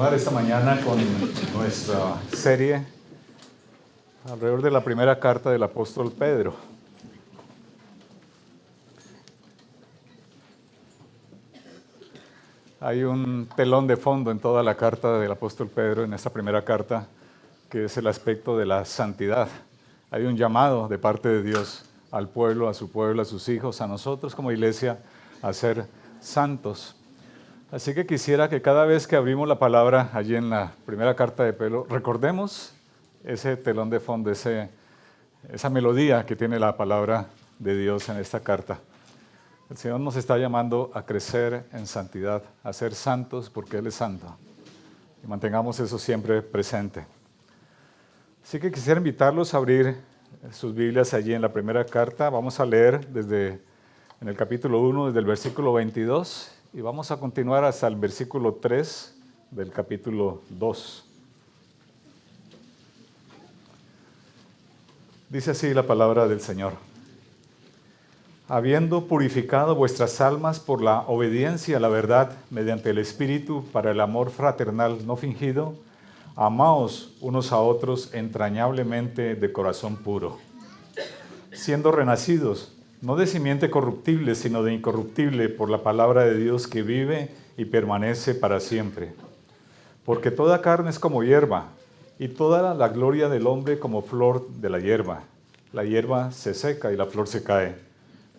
continuar esta mañana con nuestra serie alrededor de la primera carta del apóstol Pedro. Hay un telón de fondo en toda la carta del apóstol Pedro, en esta primera carta, que es el aspecto de la santidad. Hay un llamado de parte de Dios al pueblo, a sus hijos, a nosotros como iglesia, a ser santos. Así que quisiera que cada vez que abrimos la palabra allí en la primera carta de Pedro, recordemos ese telón de fondo, esa melodía que tiene la palabra de Dios en esta carta. El Señor nos está llamando a crecer en santidad, a ser santos porque Él es santo. Y mantengamos eso siempre presente. Así que quisiera invitarlos a abrir sus Biblias allí en la primera carta. Vamos a leer en el capítulo 1, desde el versículo 22, y vamos a continuar hasta el versículo 3 del capítulo 2. Dice así la palabra del Señor. Habiendo purificado vuestras almas por la obediencia a la verdad mediante el Espíritu para el amor fraternal no fingido, amaos unos a otros entrañablemente de corazón puro, siendo renacidos, no de simiente corruptible, sino de incorruptible por la palabra de Dios que vive y permanece para siempre. Porque toda carne es como hierba, y toda la gloria del hombre como flor de la hierba. La hierba se seca y la flor se cae,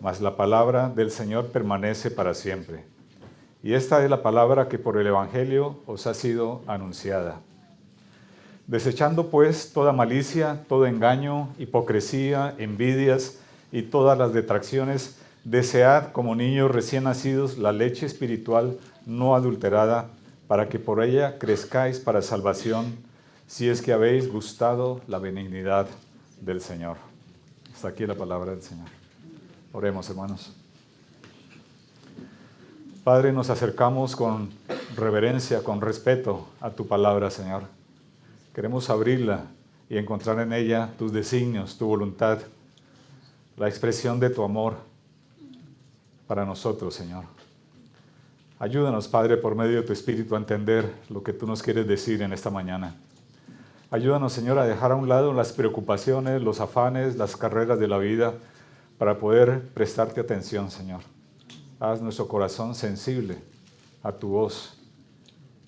mas la palabra del Señor permanece para siempre. Y esta es la palabra que por el Evangelio os ha sido anunciada. Desechando pues toda malicia, todo engaño, hipocresía, envidias y todas las detracciones, desead como niños recién nacidos la leche espiritual no adulterada, para que por ella crezcáis para salvación, si es que habéis gustado la benignidad del Señor. Hasta aquí la palabra del Señor. Oremos, hermanos. Padre, nos acercamos con reverencia, con respeto a tu palabra, Señor. Queremos abrirla y encontrar en ella tus designios, tu voluntad, la expresión de tu amor para nosotros, Señor. Ayúdanos, Padre, por medio de tu Espíritu a entender lo que tú nos quieres decir en esta mañana. Ayúdanos, Señor, a dejar a un lado las preocupaciones, los afanes, las carreras de la vida, para poder prestarte atención, Señor. Haz nuestro corazón sensible a tu voz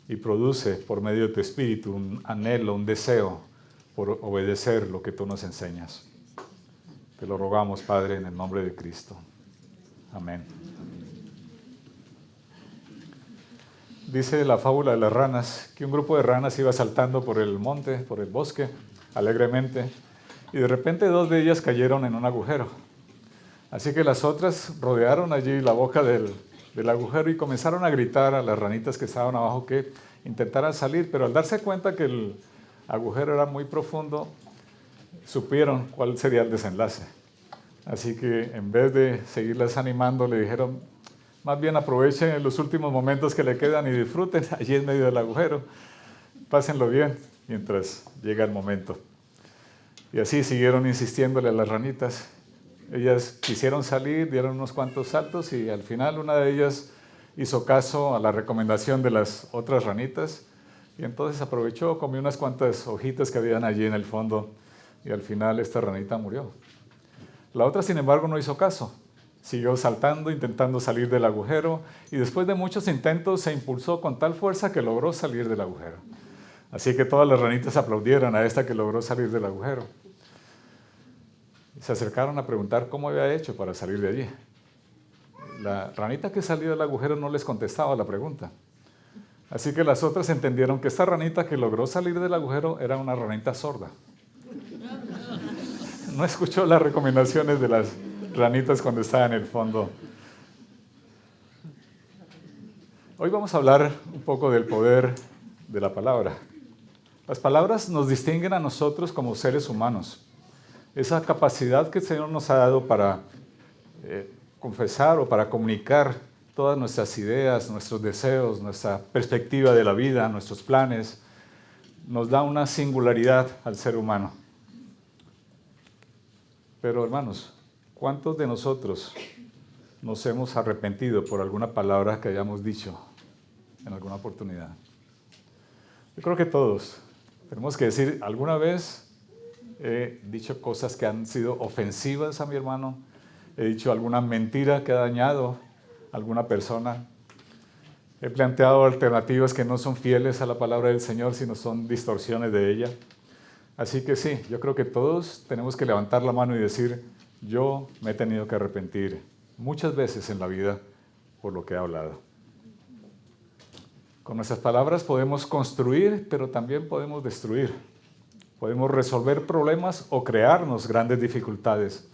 y produce por medio de tu Espíritu un anhelo, un deseo por obedecer lo que tú nos enseñas. Te lo rogamos, Padre, en el nombre de Cristo. Amén. Dice la fábula de las ranas, que un grupo de ranas iba saltando por el monte, por el bosque, alegremente, y de repente dos de ellas cayeron en un agujero. Así que las otras rodearon allí la boca del agujero y comenzaron a gritar a las ranitas que estaban abajo que intentaran salir, pero al darse cuenta que el agujero era muy profundo, supieron cuál sería el desenlace. Así que en vez de seguirlas animando, le dijeron, más bien aprovechen los últimos momentos que le quedan y disfruten allí en medio del agujero. Pásenlo bien mientras llega el momento. Y así siguieron insistiéndole a las ranitas. Ellas quisieron salir, dieron unos cuantos saltos y al final una de ellas hizo caso a la recomendación de las otras ranitas y entonces aprovechó, comió unas cuantas hojitas que habían allí en el fondo y al final esta ranita murió. La otra, sin embargo, no hizo caso. Siguió saltando, intentando salir del agujero y después de muchos intentos se impulsó con tal fuerza que logró salir del agujero. Así que todas las ranitas aplaudieron a esta que logró salir del agujero. Se acercaron a preguntar cómo había hecho para salir de allí. La ranita que salió del agujero no les contestaba la pregunta. Así que las otras entendieron que esta ranita que logró salir del agujero era una ranita sorda. No escuchó las recomendaciones de las ranitas cuando estaba en el fondo. Hoy vamos a hablar un poco del poder de la palabra. Las palabras nos distinguen a nosotros como seres humanos. Esa capacidad que el Señor nos ha dado para confesar o para comunicar todas nuestras ideas, nuestros deseos, nuestra perspectiva de la vida, nuestros planes, nos da una singularidad al ser humano. Pero hermanos, ¿cuántos de nosotros nos hemos arrepentido por alguna palabra que hayamos dicho en alguna oportunidad? Yo creo que todos tenemos que decir, alguna vez he dicho cosas que han sido ofensivas a mi hermano, he dicho alguna mentira que ha dañado a alguna persona, he planteado alternativas que no son fieles a la palabra del Señor, sino son distorsiones de ella. Así que sí, yo creo que todos tenemos que levantar la mano y decir, yo me he tenido que arrepentir muchas veces en la vida por lo que he hablado. Con nuestras palabras podemos construir, pero también podemos destruir. Podemos resolver problemas o crearnos grandes dificultades.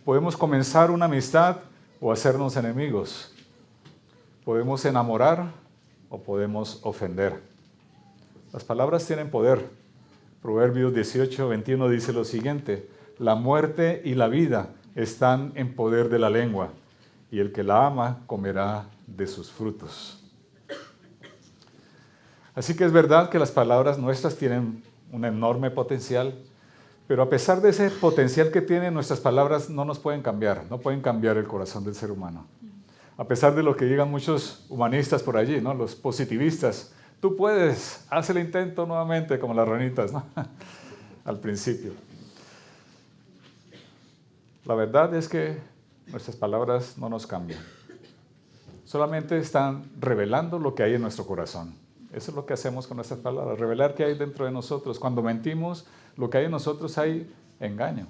Podemos comenzar una amistad o hacernos enemigos. Podemos enamorar o podemos ofender. Las palabras tienen poder. Proverbios 18:21 dice lo siguiente: la muerte y la vida están en poder de la lengua, y el que la ama comerá de sus frutos. Así que es verdad que las palabras nuestras tienen un enorme potencial, pero a pesar de ese potencial que tienen, nuestras palabras no nos pueden cambiar, no pueden cambiar el corazón del ser humano. A pesar de lo que digan muchos humanistas por allí, ¿no? Los positivistas, tú puedes, haz el intento nuevamente, como las ranitas, ¿no? Al principio. La verdad es que nuestras palabras no nos cambian. Solamente están revelando lo que hay en nuestro corazón. Eso es lo que hacemos con nuestras palabras, revelar qué hay dentro de nosotros. Cuando mentimos, lo que hay en nosotros hay engaño.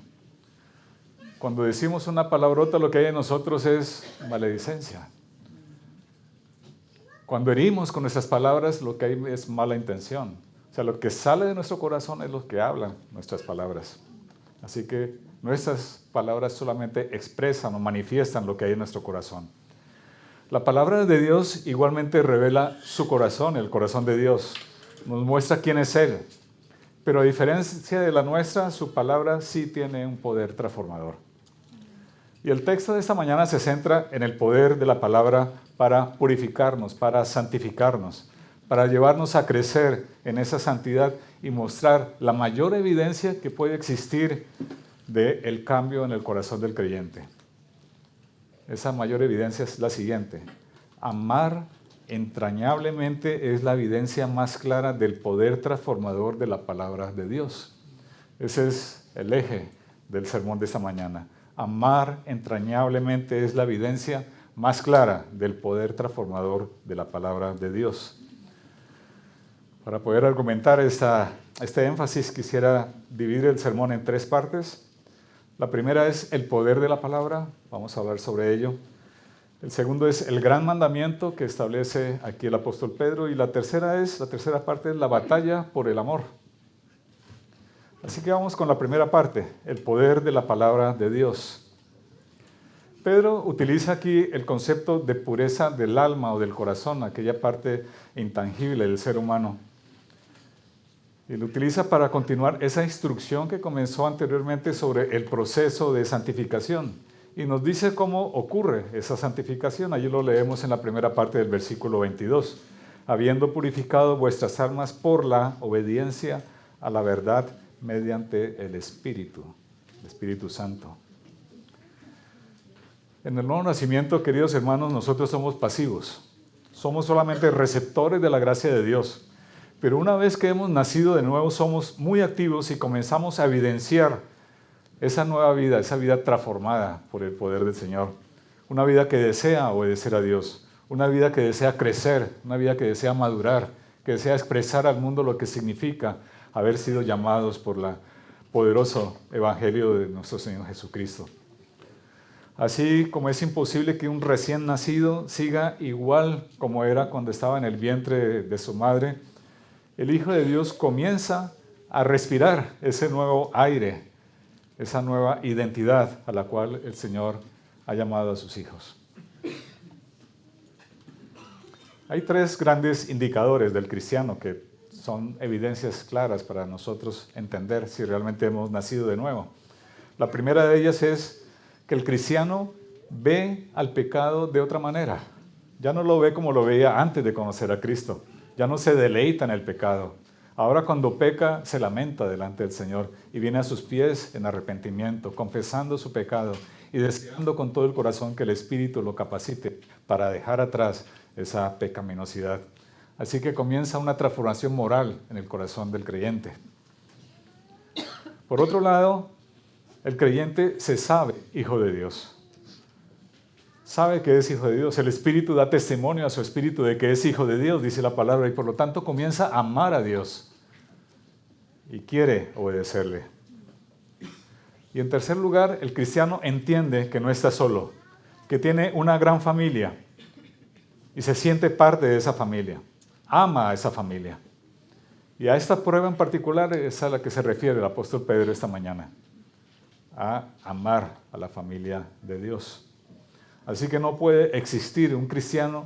Cuando decimos una palabrota, lo que hay en nosotros es maledicencia. Cuando herimos con nuestras palabras, lo que hay es mala intención. O sea, lo que sale de nuestro corazón es lo que hablan nuestras palabras. Así que nuestras palabras solamente expresan o manifiestan lo que hay en nuestro corazón. La palabra de Dios igualmente revela su corazón, el corazón de Dios. Nos muestra quién es Él. Pero a diferencia de la nuestra, su palabra sí tiene un poder transformador. Y el texto de esta mañana se centra en el poder de la palabra para purificarnos, para santificarnos, para llevarnos a crecer en esa santidad y mostrar la mayor evidencia que puede existir del cambio en el corazón del creyente. Esa mayor evidencia es la siguiente: amar entrañablemente es la evidencia más clara del poder transformador de la palabra de Dios. Ese es el eje del sermón de esta mañana. Amar entrañablemente es la evidencia más clara del poder transformador de la palabra de Dios. Para poder argumentar este énfasis, quisiera dividir el sermón en tres partes. La primera es el poder de la palabra, vamos a hablar sobre ello. El segundo es el gran mandamiento que establece aquí el apóstol Pedro, y la tercera parte es la batalla por el amor. Así que vamos con la primera parte, el poder de la palabra de Dios. Pedro utiliza aquí el concepto de pureza del alma o del corazón, aquella parte intangible del ser humano. Y lo utiliza para continuar esa instrucción que comenzó anteriormente sobre el proceso de santificación. Y nos dice cómo ocurre esa santificación. Allí lo leemos en la primera parte del versículo 22. Habiendo purificado vuestras almas por la obediencia a la verdad mediante el Espíritu Santo. En el nuevo nacimiento, queridos hermanos, nosotros somos pasivos. Somos solamente receptores de la gracia de Dios. Pero una vez que hemos nacido de nuevo, somos muy activos y comenzamos a evidenciar esa nueva vida, esa vida transformada por el poder del Señor. Una vida que desea obedecer a Dios. Una vida que desea crecer. Una vida que desea madurar. Que desea expresar al mundo lo que significa haber sido llamados por el poderoso evangelio de nuestro Señor Jesucristo. Así como es imposible que un recién nacido siga igual como era cuando estaba en el vientre de su madre, el Hijo de Dios comienza a respirar ese nuevo aire, esa nueva identidad a la cual el Señor ha llamado a sus hijos. Hay tres grandes indicadores del cristiano que son evidencias claras para nosotros entender si realmente hemos nacido de nuevo. La primera de ellas es que el cristiano ve al pecado de otra manera. Ya no lo ve como lo veía antes de conocer a Cristo. Ya no se deleita en el pecado. Ahora cuando peca, se lamenta delante del Señor y viene a sus pies en arrepentimiento, confesando su pecado y deseando con todo el corazón que el Espíritu lo capacite para dejar atrás esa pecaminosidad. Así que comienza una transformación moral en el corazón del creyente. Por otro lado, el creyente se sabe hijo de Dios. Sabe que es hijo de Dios. El Espíritu da testimonio a su espíritu de que es hijo de Dios, dice la palabra, y por lo tanto comienza a amar a Dios y quiere obedecerle. Y en tercer lugar, el cristiano entiende que no está solo, que tiene una gran familia y se siente parte de esa familia. Ama a esa familia. Y a esta prueba en particular es a la que se refiere el apóstol Pedro esta mañana, a amar a la familia de Dios. Así que no puede existir un cristiano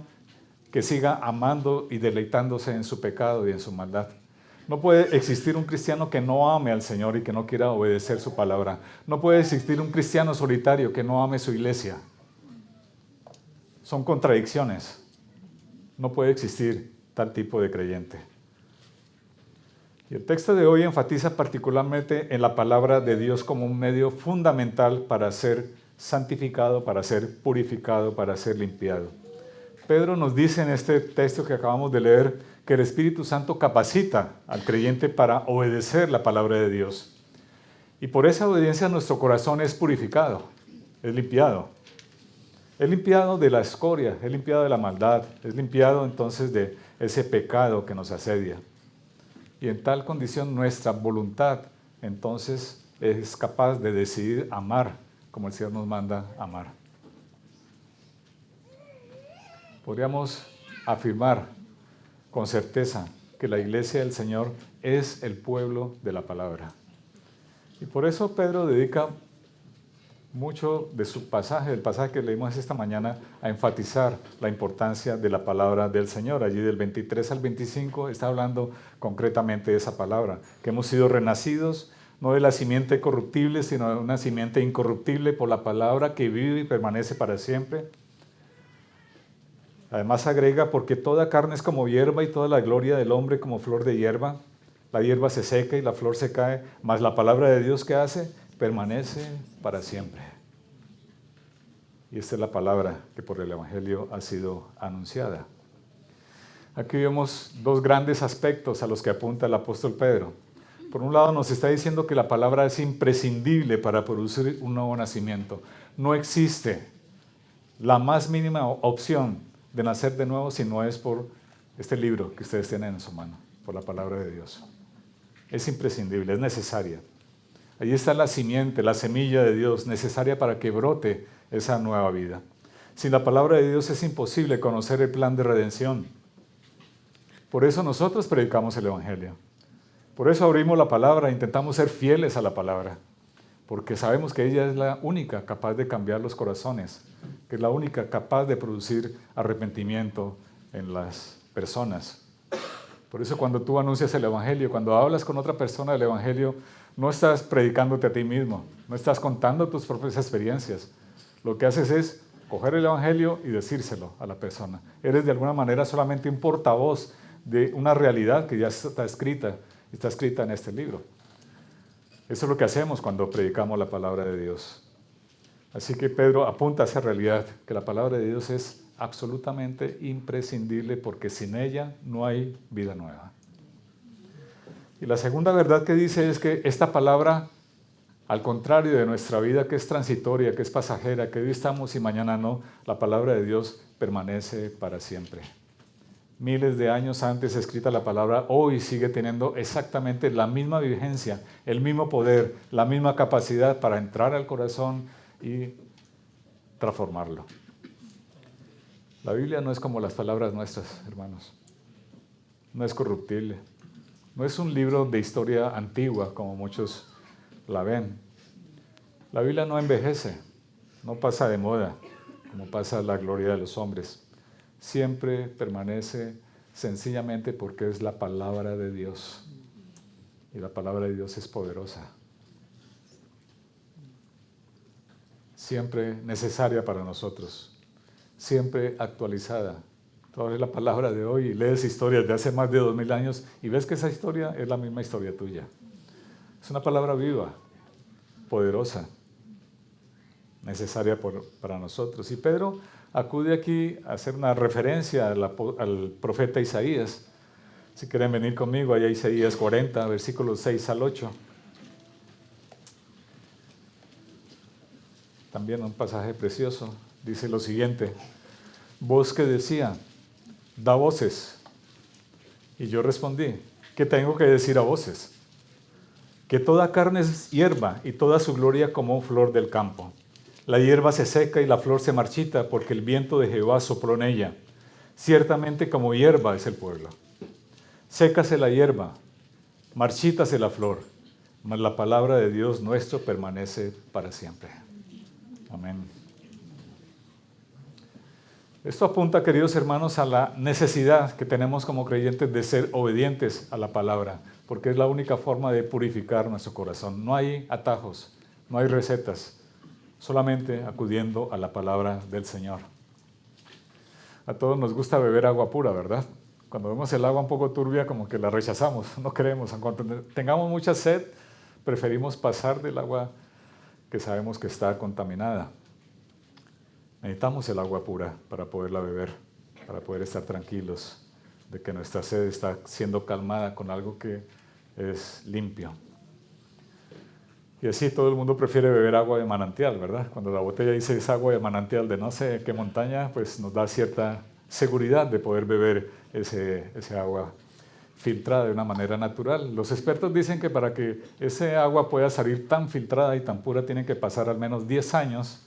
que siga amando y deleitándose en su pecado y en su maldad. No puede existir un cristiano que no ame al Señor y que no quiera obedecer su palabra. No puede existir un cristiano solitario que no ame su iglesia. Son contradicciones. No puede existir tal tipo de creyente. Y el texto de hoy enfatiza particularmente en la palabra de Dios como un medio fundamental para ser santificado, para ser purificado, para ser limpiado. Pedro nos dice en este texto que acabamos de leer que el Espíritu Santo capacita al creyente para obedecer la palabra de Dios. Y por esa obediencia nuestro corazón es purificado, es limpiado. Es limpiado de la escoria, es limpiado de la maldad, es limpiado entonces de ese pecado que nos asedia. Y en tal condición nuestra voluntad entonces es capaz de decidir amar como el Señor nos manda amar. Podríamos afirmar con certeza que la iglesia del Señor es el pueblo de la palabra. Y por eso Pedro dedica mucho de su pasaje, del pasaje que leímos esta mañana, a enfatizar la importancia de la palabra del Señor. Allí del 23 al 25 está hablando concretamente de esa palabra, que hemos sido renacidos, no de la simiente corruptible, sino de una simiente incorruptible por la palabra que vive y permanece para siempre. Además agrega, porque toda carne es como hierba y toda la gloria del hombre como flor de hierba. La hierba se seca y la flor se cae, mas la palabra de Dios que hace permanece para siempre. Y esta es la palabra que por el Evangelio ha sido anunciada. Aquí vemos dos grandes aspectos a los que apunta el apóstol Pedro. Por un lado nos está diciendo que la palabra es imprescindible para producir un nuevo nacimiento. No existe la más mínima opción de nacer de nuevo si no es por este libro que ustedes tienen en su mano, por la palabra de Dios. Es imprescindible, es necesaria. Allí está la simiente, la semilla de Dios, necesaria para que brote esa nueva vida. Sin la palabra de Dios es imposible conocer el plan de redención. Por eso nosotros predicamos el Evangelio. Por eso abrimos la palabra e intentamos ser fieles a la palabra. Porque sabemos que ella es la única capaz de cambiar los corazones, que es la única capaz de producir arrepentimiento en las personas. Por eso cuando tú anuncias el Evangelio, cuando hablas con otra persona del Evangelio, no estás predicándote a ti mismo, no estás contando tus propias experiencias. Lo que haces es coger el Evangelio y decírselo a la persona. Eres de alguna manera solamente un portavoz de una realidad que ya está escrita en este libro. Eso es lo que hacemos cuando predicamos la palabra de Dios. Así que Pedro apunta a esa realidad, que la palabra de Dios es absolutamente imprescindible porque sin ella no hay vida nueva. Y la segunda verdad que dice es que esta palabra, al contrario de nuestra vida que es transitoria, que es pasajera, que hoy estamos y mañana no, la palabra de Dios permanece para siempre. Miles de años antes escrita la palabra, hoy sigue teniendo exactamente la misma vigencia, el mismo poder, la misma capacidad para entrar al corazón y transformarlo. La Biblia no es como las palabras nuestras, hermanos. No es corruptible. No es un libro de historia antigua, como muchos la ven. La Biblia no envejece, no pasa de moda, como pasa la gloria de los hombres. Siempre permanece sencillamente porque es la palabra de Dios. Y la palabra de Dios es poderosa. Siempre necesaria para nosotros. Siempre actualizada. Tú abres la palabra de hoy y lees historias de hace más de 2000 años y ves que esa historia es la misma historia tuya. Es una palabra viva, poderosa, necesaria para nosotros. Y Pedro acude aquí a hacer una referencia al profeta Isaías. Si quieren venir conmigo, allá Isaías 40, versículos 6 al 8. También un pasaje precioso. Dice lo siguiente: voz que decía, da voces. Y yo respondí, ¿qué tengo que decir a voces? Que toda carne es hierba y toda su gloria como flor del campo. La hierba se seca y la flor se marchita porque el viento de Jehová sopló en ella. Ciertamente como hierba es el pueblo. Sécase la hierba, marchítase la flor, mas la palabra de Dios nuestro permanece para siempre. Amén. Esto apunta, queridos hermanos, a la necesidad que tenemos como creyentes de ser obedientes a la palabra, porque es la única forma de purificar nuestro corazón. No hay atajos, no hay recetas, solamente acudiendo a la palabra del Señor. A todos nos gusta beber agua pura, ¿verdad? Cuando vemos el agua un poco turbia, como que la rechazamos, no queremos. En cuanto tengamos mucha sed, preferimos pasar del agua que sabemos que está contaminada. Necesitamos el agua pura para poderla beber, para poder estar tranquilos de que nuestra sed está siendo calmada con algo que es limpio. Y así todo el mundo prefiere beber agua de manantial, ¿verdad? Cuando la botella dice es agua de manantial de no sé qué montaña, pues nos da cierta seguridad de poder beber ese agua filtrada de una manera natural. Los expertos dicen que para que ese agua pueda salir tan filtrada y tan pura, tienen que pasar al menos 10 años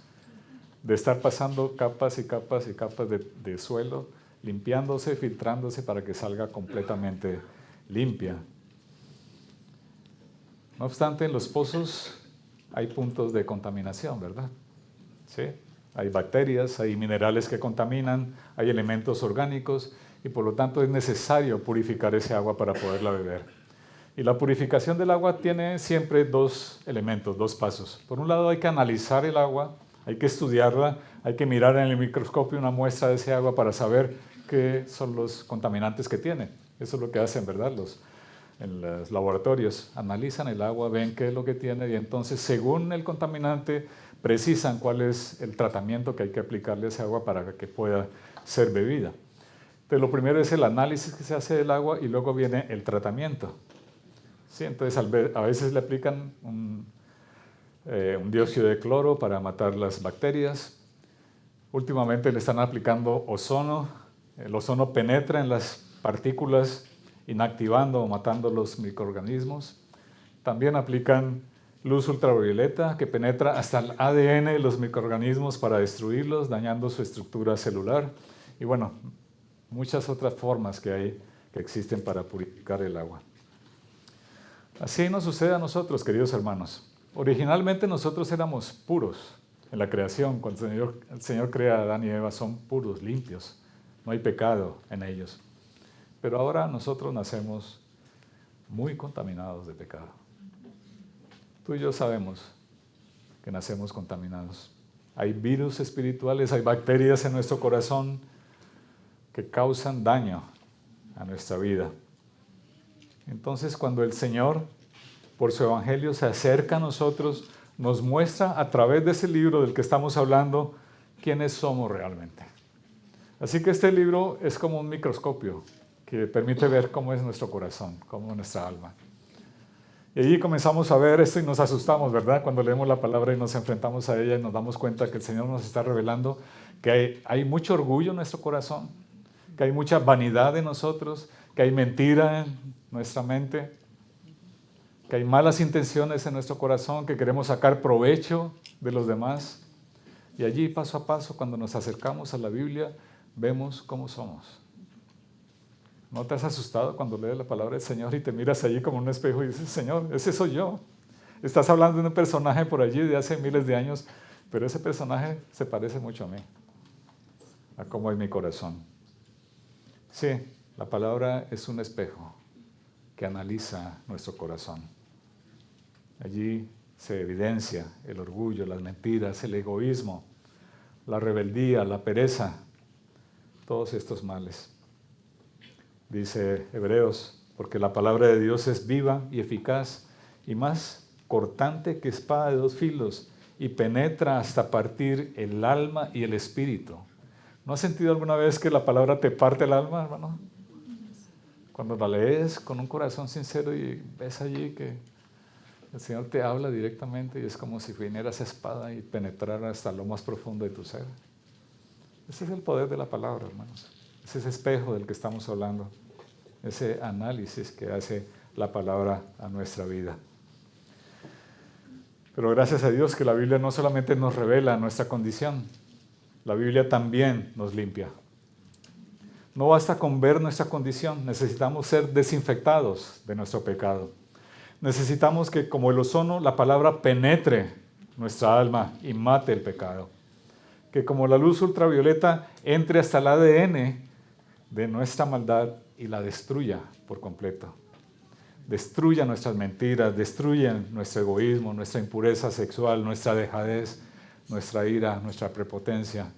de estar pasando capas y capas y capas de suelo, limpiándose, filtrándose para que salga completamente limpia. No obstante, en los pozos hay puntos de contaminación, ¿verdad? ¿Sí? Hay bacterias, hay minerales que contaminan, hay elementos orgánicos y por lo tanto es necesario purificar ese agua para poderla beber. Y la purificación del agua tiene siempre dos elementos, dos pasos. Por un lado hay que analizar el agua, hay que estudiarla, hay que mirar en el microscopio una muestra de ese agua para saber qué son los contaminantes que tiene. Eso es lo que hacen, ¿verdad? En los laboratorios analizan el agua, ven qué es lo que tiene y entonces según el contaminante precisan cuál es el tratamiento que hay que aplicarle a ese agua para que pueda ser bebida. Entonces lo primero es el análisis que se hace del agua y luego viene el tratamiento. ¿Sí? Entonces a veces le aplican un dióxido de cloro para matar las bacterias. Últimamente le están aplicando ozono. El ozono penetra en las partículas inactivando o matando los microorganismos. También aplican luz ultravioleta que penetra hasta el ADN de los microorganismos para destruirlos, dañando su estructura celular. Y bueno, muchas otras formas que existen para purificar el agua. Así nos sucede a nosotros, queridos hermanos. Originalmente nosotros éramos puros en la creación. Cuando el Señor crea a Adán y Eva, son puros, limpios. No hay pecado en ellos. Pero ahora nosotros nacemos muy contaminados de pecado. Tú y yo sabemos que nacemos contaminados. Hay virus espirituales, hay bacterias en nuestro corazón que causan daño a nuestra vida. Entonces, cuando el Señor, por su evangelio, se acerca a nosotros, nos muestra a través de ese libro del que estamos hablando quiénes somos realmente. Así que este libro es como un microscopio que permite ver cómo es nuestro corazón, cómo es nuestra alma. Y allí comenzamos a ver esto y nos asustamos, ¿verdad? Cuando leemos la palabra y nos enfrentamos a ella y nos damos cuenta que el Señor nos está revelando que hay mucho orgullo en nuestro corazón, que hay mucha vanidad en nosotros, que hay mentira en nuestra mente, que hay malas intenciones en nuestro corazón, que queremos sacar provecho de los demás. Y allí, paso a paso, cuando nos acercamos a la Biblia, vemos cómo somos. ¿No te has asustado cuando lees la palabra del Señor y te miras allí como un espejo y dices, Señor, ese soy yo? Estás hablando de un personaje por allí de hace miles de años, pero ese personaje se parece mucho a mí, a cómo es mi corazón. Sí, la palabra es un espejo que analiza nuestro corazón. Allí se evidencia el orgullo, las mentiras, el egoísmo, la rebeldía, la pereza, todos estos males. Dice Hebreos, porque la palabra de Dios es viva y eficaz y más cortante que espada de dos filos y penetra hasta partir el alma y el espíritu, ¿No has sentido alguna vez que la palabra te parte el alma, hermano? Cuando la lees con un corazón sincero y ves allí que el Señor te habla directamente y es como si viniera esa espada y penetrara hasta lo más profundo de tu ser. Ese es el poder de la palabra, hermanos. Ese es ese espejo del que estamos hablando. Ese análisis que hace la palabra a nuestra vida. Pero gracias a Dios que la Biblia no solamente nos revela nuestra condición, la Biblia también nos limpia. No basta con ver nuestra condición, necesitamos ser desinfectados de nuestro pecado. Necesitamos que, como el ozono, la palabra penetre nuestra alma y mate el pecado. Que como la luz ultravioleta entre hasta el ADN de nuestra maldad y la destruya por completo. Destruya nuestras mentiras, destruya nuestro egoísmo, nuestra impureza sexual, nuestra dejadez, nuestra ira, nuestra prepotencia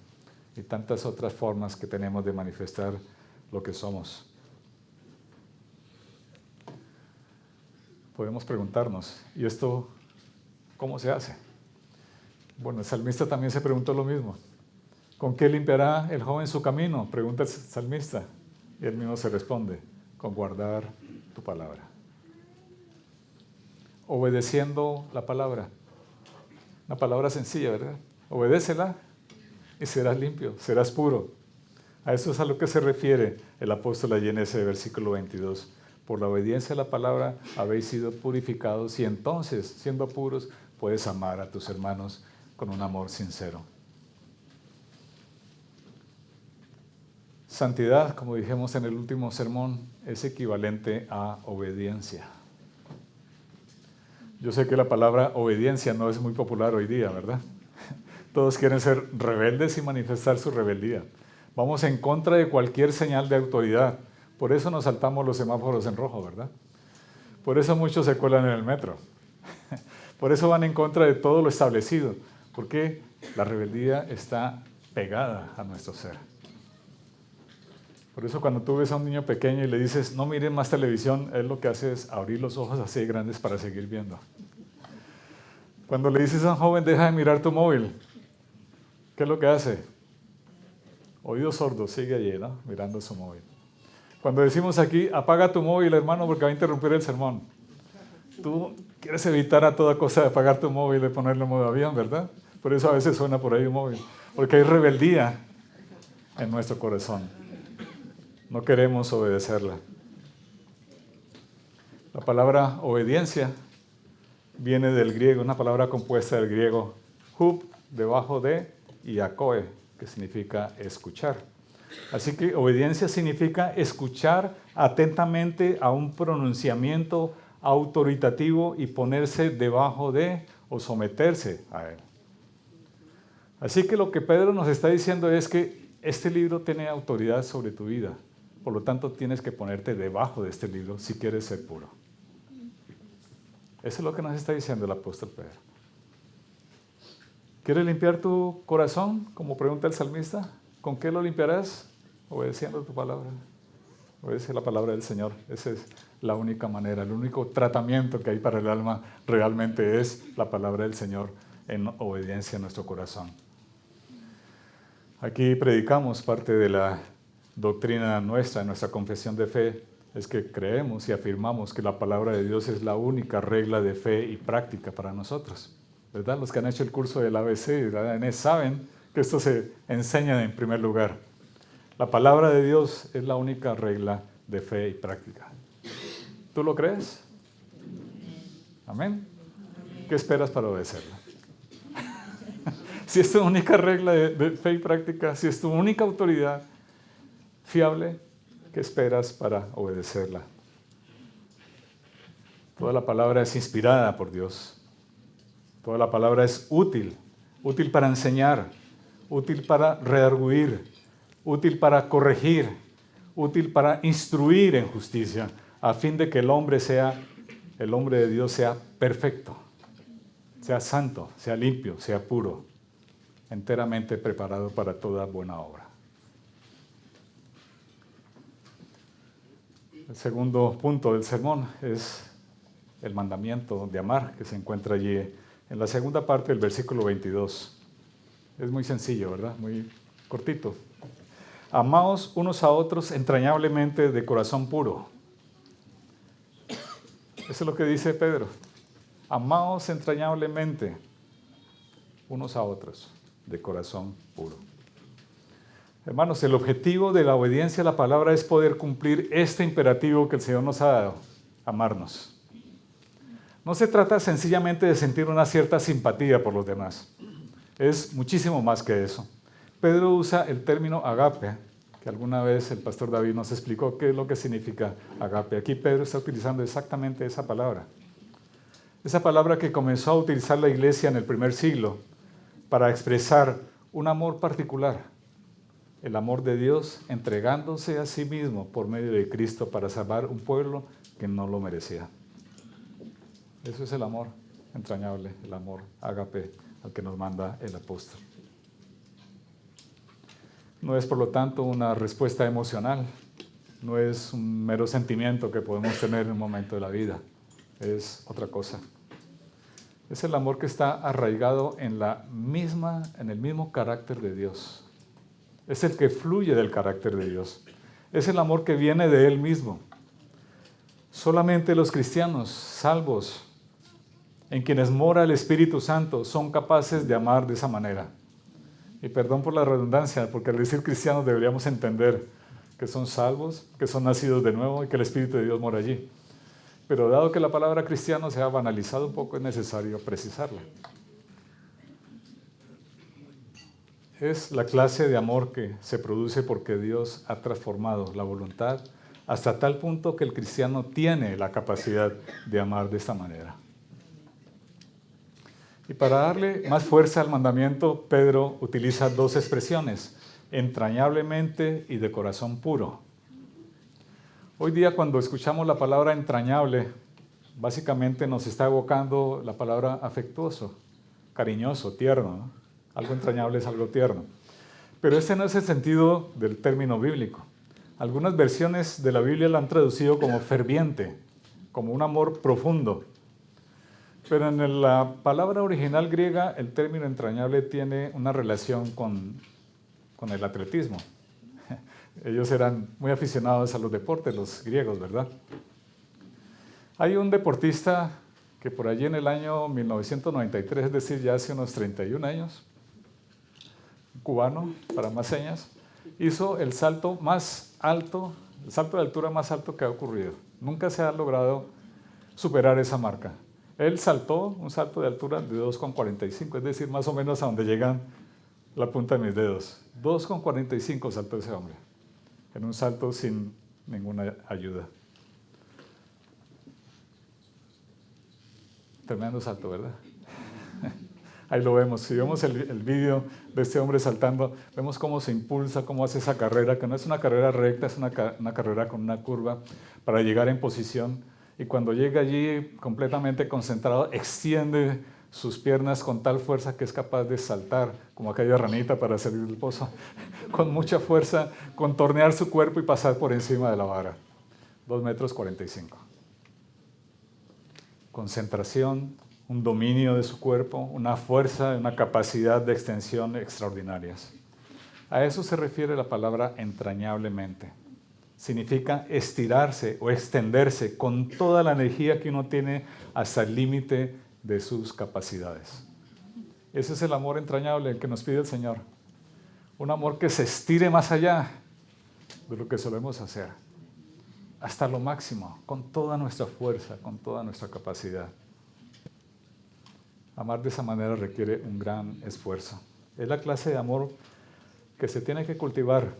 y tantas otras formas que tenemos de manifestar lo que somos. Podemos preguntarnos, ¿y esto cómo se hace? Bueno, el salmista también se preguntó lo mismo. ¿Con qué limpiará el joven su camino? Pregunta el salmista. Y él mismo se responde, con guardar tu palabra. Obedeciendo la palabra. Una palabra sencilla, ¿verdad? Obedécela y serás limpio, serás puro. A eso es a lo que se refiere el apóstol allí en ese versículo 22. Por la obediencia a la palabra habéis sido purificados y entonces, siendo puros, puedes amar a tus hermanos con un amor sincero. Santidad, como dijimos en el último sermón, es equivalente a obediencia. Yo sé que la palabra obediencia no es muy popular hoy día, ¿verdad? Todos quieren ser rebeldes y manifestar su rebeldía. Vamos en contra de cualquier señal de autoridad. Por eso nos saltamos los semáforos en rojo, ¿verdad? Por eso muchos se cuelan en el metro. Por eso van en contra de todo lo establecido. Porque la rebeldía está pegada a nuestro ser. Por eso cuando tú ves a un niño pequeño y le dices, no mire más televisión, él lo que hace es abrir los ojos así grandes para seguir viendo. Cuando le dices a un joven, deja de mirar tu móvil, ¿qué es lo que hace? Oídos sordos, sigue allí, ¿no? Mirando su móvil. Cuando decimos aquí, apaga tu móvil, hermano, porque va a interrumpir el sermón. Tú quieres evitar a toda costa de apagar tu móvil, de ponerlo en modo avión, ¿verdad? Por eso a veces suena por ahí un móvil. Porque hay rebeldía en nuestro corazón. No queremos obedecerla. La palabra obediencia viene del griego, una palabra compuesta del griego hub, debajo de, y akoe, que significa escuchar. Así que obediencia significa escuchar atentamente a un pronunciamiento autoritativo y ponerse debajo de o someterse a él. Así que lo que Pedro nos está diciendo es que este libro tiene autoridad sobre tu vida. Por lo tanto, tienes que ponerte debajo de este libro si quieres ser puro. Eso es lo que nos está diciendo el apóstol Pedro. ¿Quieres limpiar tu corazón? Como pregunta el salmista. ¿Con qué lo limpiarás? Obedeciendo tu palabra. Obedece la palabra del Señor. Esa es la única manera, el único tratamiento que hay para el alma realmente es la palabra del Señor en obediencia a nuestro corazón. Aquí predicamos parte de la doctrina nuestra, nuestra confesión de fe, es que creemos y afirmamos que la palabra de Dios es la única regla de fe y práctica para nosotros. ¿Verdad? Los que han hecho el curso del ABC y de la ADN saben que esto se enseña en primer lugar. La palabra de Dios es la única regla de fe y práctica. ¿Tú lo crees? ¿Amén? ¿Qué esperas para obedecerla? Si es tu única regla de fe y práctica, si es tu única autoridad fiable, ¿qué esperas para obedecerla? Toda la palabra es inspirada por Dios. Toda la palabra es útil, útil para enseñar, útil para redarguir, útil para corregir, útil para instruir en justicia, a fin de que el hombre de Dios sea perfecto, sea santo, sea limpio, sea puro, enteramente preparado para toda buena obra. El segundo punto del sermón es el mandamiento de amar, que se encuentra allí en la segunda parte del versículo 22. Es muy sencillo, ¿verdad? Muy cortito. Amaos unos a otros entrañablemente de corazón puro. Eso es lo que dice Pedro. Amaos entrañablemente unos a otros de corazón puro. Hermanos, el objetivo de la obediencia a la palabra es poder cumplir este imperativo que el Señor nos ha dado, amarnos. No se trata sencillamente de sentir una cierta simpatía por los demás. Es muchísimo más que eso. Pedro usa el término agape, que alguna vez el pastor David nos explicó qué es lo que significa agape. Aquí Pedro está utilizando exactamente esa palabra. Esa palabra que comenzó a utilizar la iglesia en el primer siglo para expresar un amor particular, el amor de Dios entregándose a sí mismo por medio de Cristo para salvar un pueblo que no lo merecía. Eso es el amor entrañable, el amor ágape al que nos manda el apóstol. No es, por lo tanto, una respuesta emocional, no es un mero sentimiento que podemos tener en un momento de la vida, es otra cosa. Es el amor que está arraigado en el mismo carácter de Dios. Es el que fluye del carácter de Dios. Es el amor que viene de Él mismo. Solamente los cristianos salvos, en quienes mora el Espíritu Santo, son capaces de amar de esa manera. Y perdón por la redundancia, porque al decir cristianos deberíamos entender que son salvos, que son nacidos de nuevo y que el Espíritu de Dios mora allí. Pero dado que la palabra cristiano se ha banalizado un poco, es necesario precisarla. Es la clase de amor que se produce porque Dios ha transformado la voluntad hasta tal punto que el cristiano tiene la capacidad de amar de esta manera. Y para darle más fuerza al mandamiento, Pedro utiliza dos expresiones, entrañablemente y de corazón puro. Hoy día cuando escuchamos la palabra entrañable, básicamente nos está evocando la palabra afectuoso, cariñoso, tierno, ¿no? Algo entrañable es algo tierno. Pero este no es el sentido del término bíblico. Algunas versiones de la Biblia lo han traducido como ferviente, como un amor profundo. Pero en la palabra original griega, el término entrañable tiene una relación con el atletismo. Ellos eran muy aficionados a los deportes, los griegos, ¿verdad? Hay un deportista que por allí en el año 1993, es decir, ya hace unos 31 años, un cubano, para más señas, hizo el salto más alto, el salto de altura más alto que ha ocurrido. Nunca se ha logrado superar esa marca. Él saltó un salto de altura de 2,45, es decir, más o menos a donde llegan la punta de mis dedos. 2,45 saltó ese hombre, en un salto sin ninguna ayuda. Tremendo salto, ¿verdad? Ahí lo vemos. Si vemos el vídeo de este hombre saltando, vemos cómo se impulsa, cómo hace esa carrera, que no es una carrera recta, es una carrera con una curva para llegar en posición. Y cuando llega allí completamente concentrado, extiende sus piernas con tal fuerza que es capaz de saltar, como aquella ranita para salir del pozo, con mucha fuerza, contornear su cuerpo y pasar por encima de la vara. 2,45 metros. Concentración, un dominio de su cuerpo, una fuerza, una capacidad de extensión extraordinarias. A eso se refiere la palabra entrañablemente. Significa estirarse o extenderse con toda la energía que uno tiene hasta el límite de sus capacidades. Ese es el amor entrañable, el que nos pide el Señor. Un amor que se estire más allá de lo que solemos hacer, hasta lo máximo, con toda nuestra fuerza, con toda nuestra capacidad. Amar de esa manera requiere un gran esfuerzo. Es la clase de amor que se tiene que cultivar,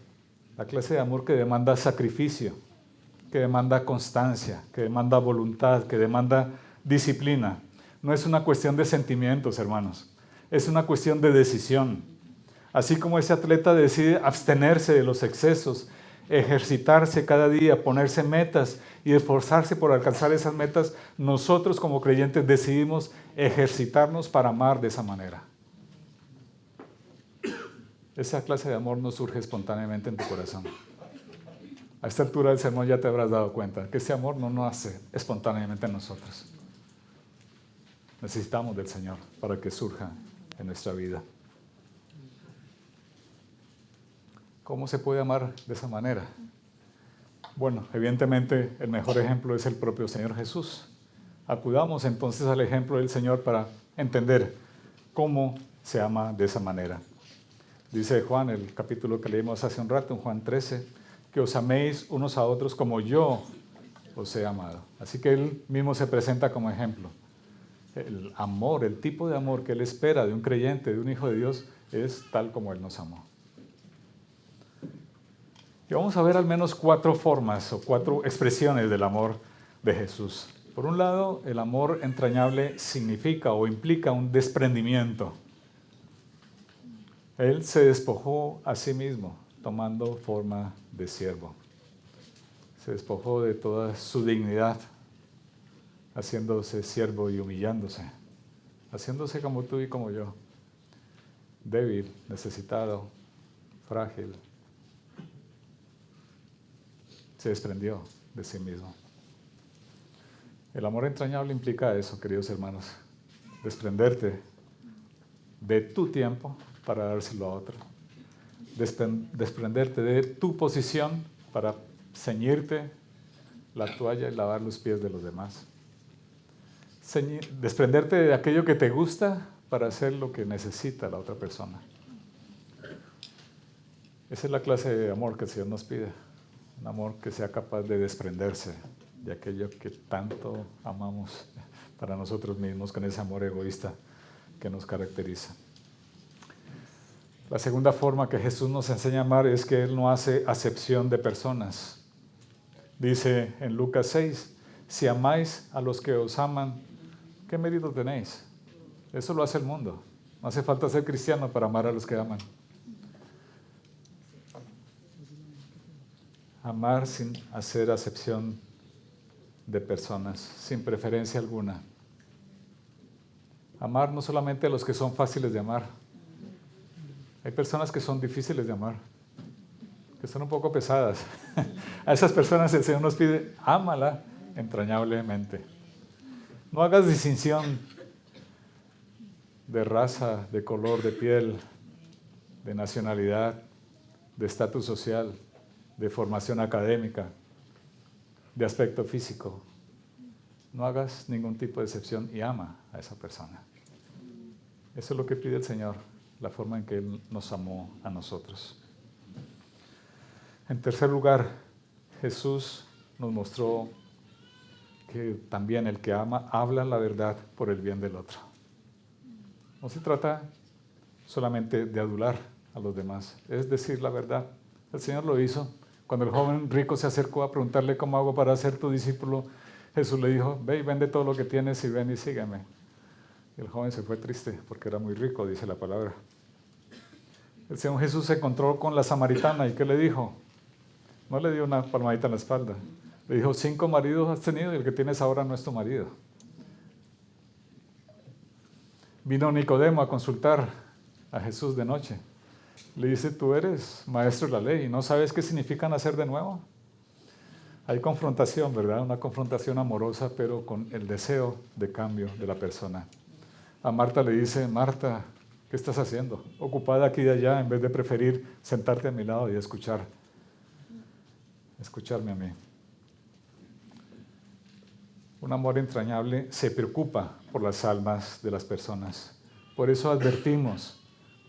la clase de amor que demanda sacrificio, que demanda constancia, que demanda voluntad, que demanda disciplina. No es una cuestión de sentimientos, hermanos, es una cuestión de decisión. Así como ese atleta decide abstenerse de los excesos, ejercitarse cada día, ponerse metas y esforzarse por alcanzar esas metas, nosotros como creyentes decidimos ejercitarnos para amar de esa manera. Esa clase de amor no surge espontáneamente en tu corazón. A esta altura del sermón ya te habrás dado cuenta que ese amor no nace espontáneamente en nosotros. Necesitamos del Señor para que surja en nuestra vida. ¿Cómo se puede amar de esa manera? Bueno, evidentemente el mejor ejemplo es el propio Señor Jesús. Acudamos entonces al ejemplo del Señor para entender cómo se ama de esa manera. Dice Juan, el capítulo que leímos hace un rato, en Juan 13, que os améis unos a otros como yo os he amado. Así que Él mismo se presenta como ejemplo. El amor, el tipo de amor que Él espera de un creyente, de un hijo de Dios, es tal como Él nos amó. Y vamos a ver al menos 4 formas o 4 expresiones del amor de Jesús. Por un lado, el amor entrañable significa o implica un desprendimiento. Él se despojó a sí mismo, tomando forma de siervo. Se despojó de toda su dignidad, haciéndose siervo y humillándose, haciéndose como tú y como yo, débil, necesitado, frágil. Se desprendió de sí mismo. El amor entrañable implica eso, queridos hermanos, desprenderte de tu tiempo para dárselo a otro, desprenderte de tu posición para ceñirte la toalla y lavar los pies de los demás, desprenderte de aquello que te gusta para hacer lo que necesita la otra persona. Esa es la clase de amor que el Señor nos pide, un amor que sea capaz de desprenderse de aquello que tanto amamos para nosotros mismos, con ese amor egoísta que nos caracteriza. La segunda forma que Jesús nos enseña a amar es que Él no hace acepción de personas. Dice en Lucas 6, si amáis a los que os aman, ¿qué mérito tenéis? Eso lo hace el mundo. No hace falta ser cristiano para amar a los que aman. Amar sin hacer acepción de personas, sin preferencia alguna. Amar no solamente a los que son fáciles de amar. Hay personas que son difíciles de amar, que son un poco pesadas. A esas personas el Señor nos pide, ámala entrañablemente. No hagas distinción de raza, de color de piel, de nacionalidad, de estatus social, de formación académica, de aspecto físico. No hagas ningún tipo de excepción y ama a esa persona. Eso es lo que pide el Señor, la forma en que Él nos amó a nosotros. En tercer lugar, Jesús nos mostró que también el que ama habla la verdad por el bien del otro. No se trata solamente de adular a los demás, es decir la verdad. El Señor lo hizo. Cuando el joven rico se acercó a preguntarle cómo hago para ser tu discípulo, Jesús le dijo, ve y vende todo lo que tienes y ven y sígueme. El joven se fue triste porque era muy rico, dice la palabra. El Señor Jesús se encontró con la samaritana y ¿qué le dijo? No le dio una palmadita en la espalda. Le dijo, 5 maridos has tenido y el que tienes ahora no es tu marido. Vino Nicodemo a consultar a Jesús de noche. Le dice, tú eres maestro de la ley y no sabes qué significa nacer de nuevo. Hay confrontación, ¿verdad? Una confrontación amorosa, pero con el deseo de cambio de la persona. A Marta le dice, Marta, ¿qué estás haciendo? Ocupada aquí y allá en vez de preferir sentarte a mi lado y escucharme a mí. Un amor entrañable se preocupa por las almas de las personas. Por eso advertimos,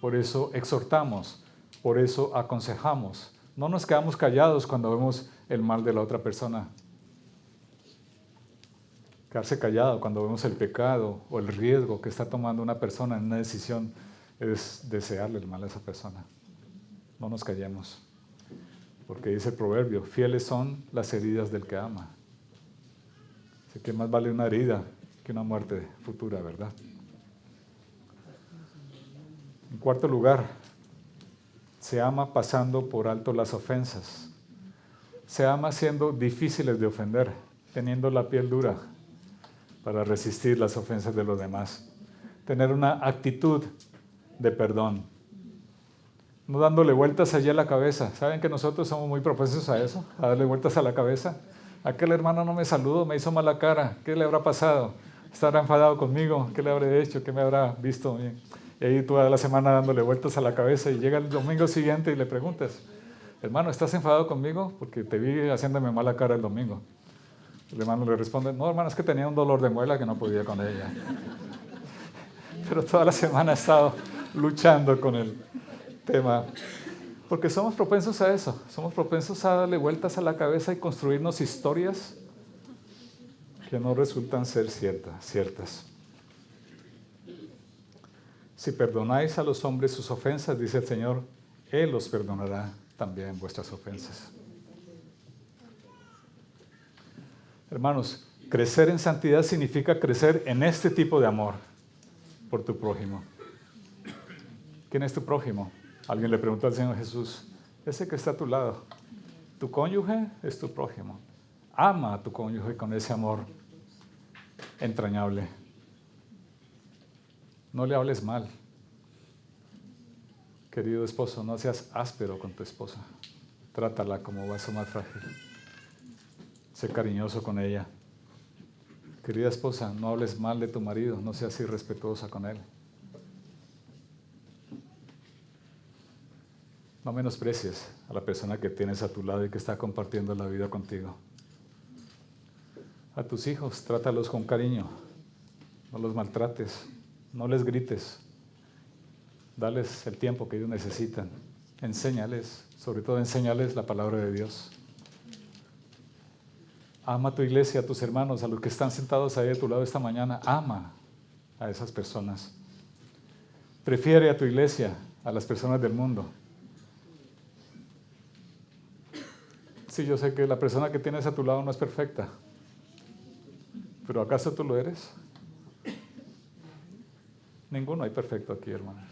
por eso exhortamos, por eso aconsejamos. No nos quedamos callados cuando vemos el mal de la otra persona. Quedarse callado cuando vemos el pecado o el riesgo que está tomando una persona en una decisión es desearle el mal a esa persona. No nos callemos, porque dice el proverbio, fieles son las heridas del que ama. Así que más vale una herida que una muerte futura, ¿verdad? En cuarto lugar, se ama pasando por alto las ofensas. Se ama siendo difíciles de ofender, teniendo la piel dura para resistir las ofensas de los demás. Tener una actitud de perdón. No dándole vueltas allí a la cabeza. ¿Saben que nosotros somos muy propensos a eso? A darle vueltas a la cabeza. Aquel hermano no me saludó, me hizo mala cara. ¿Qué le habrá pasado? ¿Estará enfadado conmigo? ¿Qué le habré hecho? ¿Qué me habrá visto? Y ahí toda la semana dándole vueltas a la cabeza y llega el domingo siguiente y le preguntas, hermano, ¿estás enfadado conmigo? Porque te vi haciéndome mala cara el domingo. El hermano le responde, no, hermano, es que tenía un dolor de muela que no podía con ella. Pero toda la semana he estado luchando con el tema. Porque somos propensos a eso. Somos propensos a darle vueltas a la cabeza y construirnos historias que no resultan ser ciertas. Si perdonáis a los hombres sus ofensas, dice el Señor, Él os perdonará también vuestras ofensas. Hermanos, crecer en santidad significa crecer en este tipo de amor por tu prójimo. ¿Quién es tu prójimo? Alguien le preguntó al Señor Jesús, ese que está a tu lado. Tu cónyuge es tu prójimo. Ama a tu cónyuge con ese amor entrañable. No le hables mal. Querido esposo, no seas áspero con tu esposa. Trátala como vaso más frágil. Sé cariñoso con ella. Querida esposa, no hables mal de tu marido, no seas irrespetuosa con él. No menosprecies a la persona que tienes a tu lado y que está compartiendo la vida contigo. A tus hijos, trátalos con cariño. No los maltrates, no les grites. Dales el tiempo que ellos necesitan. Enséñales, sobre todo enséñales la palabra de Dios. Ama a tu iglesia, a tus hermanos, a los que están sentados ahí a tu lado esta mañana. Ama a esas personas. Prefiere a tu iglesia a las personas del mundo. Sí, yo sé que la persona que tienes a tu lado no es perfecta. ¿Pero acaso tú lo eres? Ninguno hay perfecto aquí, hermanos.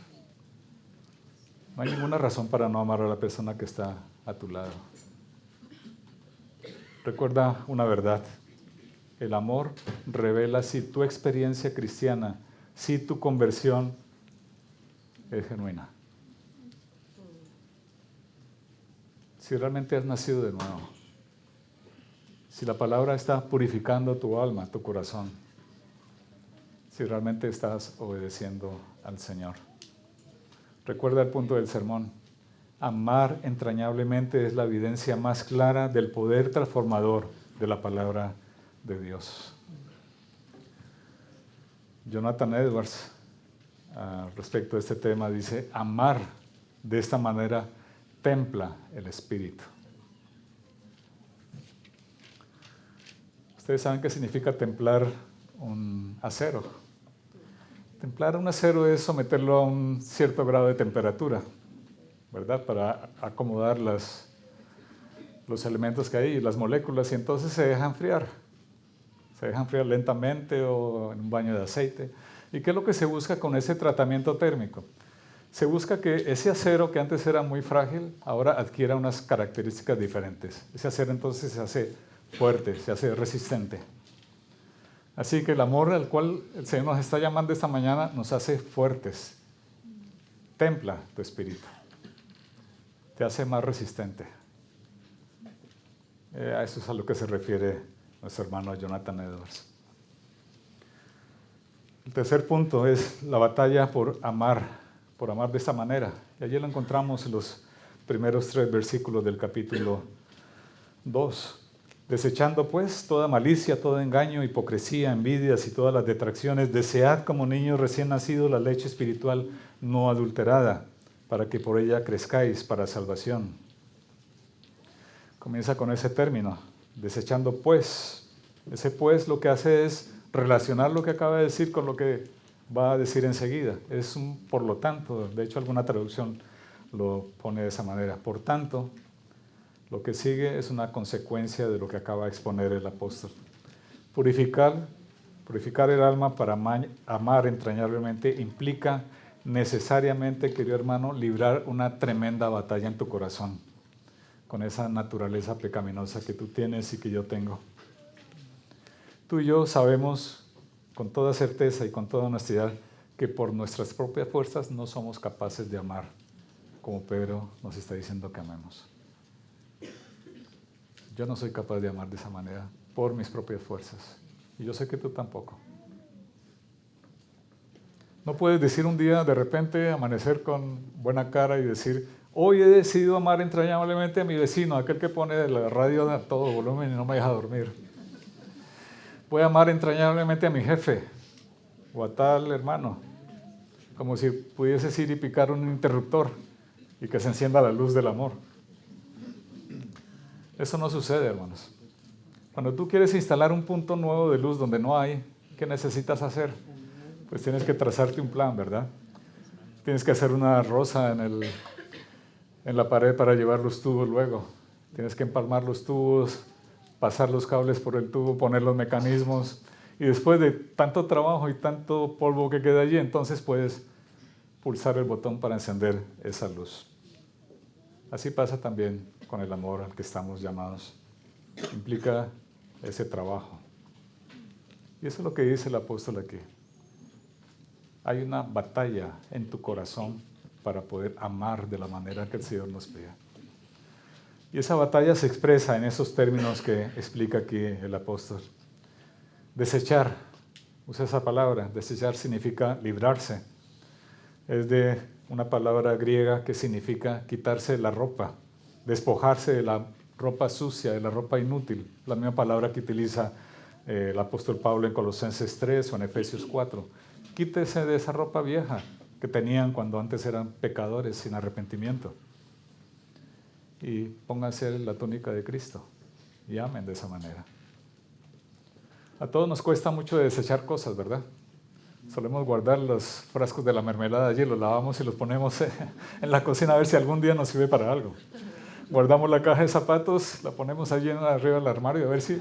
No hay ninguna razón para no amar a la persona que está a tu lado. Recuerda una verdad. El amor revela si tu experiencia cristiana, si tu conversión es genuina. Si realmente has nacido de nuevo. Si la palabra está purificando tu alma, tu corazón. Si realmente estás obedeciendo al Señor. Recuerda el punto del sermón. Amar entrañablemente es la evidencia más clara del poder transformador de la palabra de Dios. Jonathan Edwards, respecto a este tema, dice, amar de esta manera templa el espíritu. Ustedes saben qué significa templar un acero. Templar un acero es someterlo a un cierto grado de temperatura, ¿verdad? Para acomodar los elementos que hay, las moléculas, y entonces se deja enfriar. Se deja enfriar lentamente o en un baño de aceite. ¿Y qué es lo que se busca con ese tratamiento térmico? Se busca que ese acero que antes era muy frágil, ahora adquiera unas características diferentes. Ese acero entonces se hace fuerte, se hace resistente. Así que el amor al cual el Señor nos está llamando esta mañana nos hace fuertes. Templa tu espíritu. Te hace más resistente. A eso es a lo que se refiere nuestro hermano Jonathan Edwards. El tercer punto es la batalla por amar de esta manera. Y allí lo encontramos en los primeros 3 versículos del capítulo 2. Desechando pues toda malicia, todo engaño, hipocresía, envidias y todas las detracciones, desead como niños recién nacidos la leche espiritual no adulterada, para que por ella crezcáis para salvación. Comienza con ese término, desechando pues. Ese pues lo que hace es relacionar lo que acaba de decir con lo que va a decir enseguida. Es un por lo tanto, de hecho alguna traducción lo pone de esa manera. Por tanto, lo que sigue es una consecuencia de lo que acaba de exponer el apóstol. Purificar el alma para amar entrañablemente implica necesariamente, querido hermano, librar una tremenda batalla en tu corazón con esa naturaleza pecaminosa que tú tienes y que yo tengo. Tú y yo sabemos con toda certeza y con toda honestidad que por nuestras propias fuerzas no somos capaces de amar como Pedro nos está diciendo que amemos. Yo no soy capaz de amar de esa manera por mis propias fuerzas. Y yo sé que tú tampoco. No puedes decir un día de repente, amanecer con buena cara y decir, Hoy he decidido amar entrañablemente a mi vecino, aquel que pone la radio a todo volumen y no me deja dormir. Voy a amar entrañablemente a mi jefe o a tal hermano, como si pudieses ir y picar un interruptor y que se encienda la luz del amor. Eso no sucede, hermanos. Cuando tú quieres instalar un punto nuevo de luz donde no hay, ¿qué necesitas hacer? Pues tienes que trazarte un plan, ¿verdad? Tienes que hacer una rosa en la pared para llevar los tubos luego. Tienes que empalmar los tubos, pasar los cables por el tubo, poner los mecanismos. Y después de tanto trabajo y tanto polvo que queda allí, entonces puedes pulsar el botón para encender esa luz. Así pasa también con el amor al que estamos llamados. Implica ese trabajo. Y eso es lo que dice el apóstol aquí. Hay una batalla en tu corazón para poder amar de la manera que el Señor nos pide. Y esa batalla se expresa en esos términos que explica aquí el apóstol. Desechar, usa esa palabra, desechar significa librarse. Es de una palabra griega que significa quitarse la ropa, despojarse de la ropa sucia, de la ropa inútil. La misma palabra que utiliza el apóstol Pablo en Colosenses 3 o en Efesios 4. Quítese de esa ropa vieja que tenían cuando antes eran pecadores sin arrepentimiento. Y pónganse la túnica de Cristo y amen de esa manera. A todos nos cuesta mucho desechar cosas, ¿verdad? Solemos guardar los frascos de la mermelada allí, los lavamos y los ponemos en la cocina a ver si algún día nos sirve para algo. Guardamos la caja de zapatos, la ponemos allí arriba del armario a ver si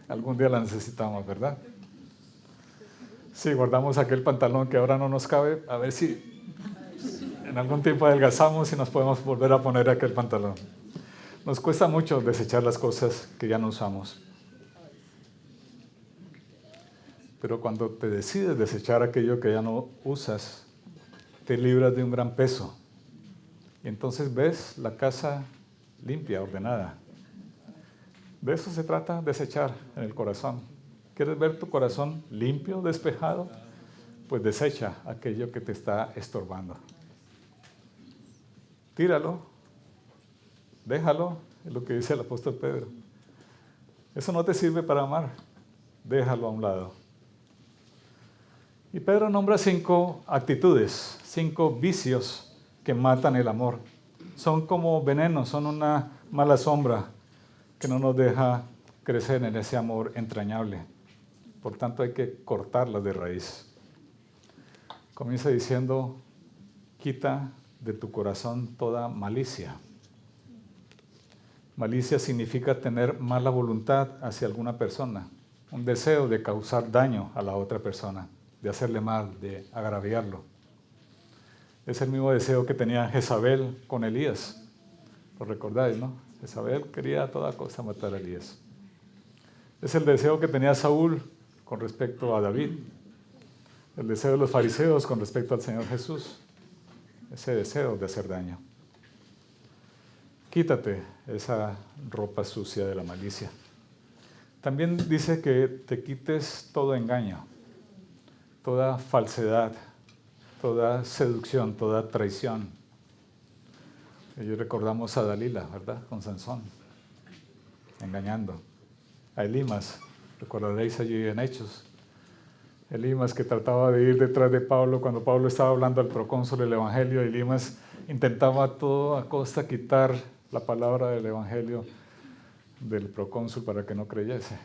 algún día la necesitamos, ¿verdad? Sí, guardamos aquel pantalón que ahora no nos cabe, a ver si en algún tiempo adelgazamos y nos podemos volver a poner aquel pantalón. Nos cuesta mucho desechar las cosas que ya no usamos. Pero cuando te decides desechar aquello que ya no usas, te libras de un gran peso. Y entonces ves la casa limpia, ordenada. De eso se trata, desechar en el corazón. ¿Quieres ver tu corazón limpio, despejado? Pues desecha aquello que te está estorbando. Tíralo, déjalo, es lo que dice el apóstol Pedro. Eso no te sirve para amar, déjalo a un lado. Y Pedro nombra 5 actitudes, 5 vicios que matan el amor. Son como venenos, son una mala sombra que no nos deja crecer en ese amor entrañable. Por tanto, hay que cortarlas de raíz. Comienza diciendo, quita de tu corazón toda malicia. Malicia significa tener mala voluntad hacia alguna persona, un deseo de causar daño a la otra persona, de hacerle mal, de agraviarlo. Es el mismo deseo que tenía Jezabel con Elías. ¿Lo recordáis, no? Jezabel quería a toda costa matar a Elías. Es el deseo que tenía Saúl con respecto a David. El deseo de los fariseos con respecto al Señor Jesús. Ese deseo de hacer daño. Quítate esa ropa sucia de la malicia. También dice que te quites todo engaño, toda falsedad, toda seducción, toda traición. Y recordamos a Dalila, ¿verdad? Con Sansón, engañando. A Elimas, recordaréis allí en Hechos. Elimas que trataba de ir detrás de Pablo cuando Pablo estaba hablando al procónsul del Evangelio. Elimas intentaba a toda costa quitar la palabra del Evangelio del procónsul para que no creyese,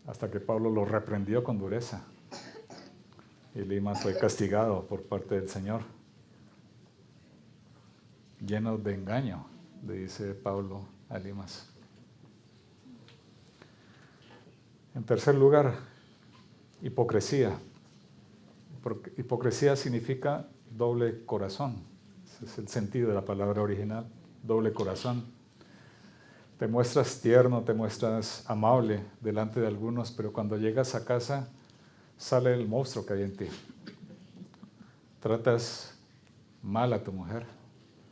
hasta que Pablo lo reprendió con dureza. Y Elimas fue castigado por parte del Señor. Lleno de engaño, le dice Pablo a Elimas. En tercer lugar, hipocresía. Hipocresía significa doble corazón. Ese es el sentido de la palabra original, doble corazón. Te muestras tierno, te muestras amable delante de algunos, pero cuando llegas a casa sale el monstruo que hay en ti. Tratas mal a tu mujer,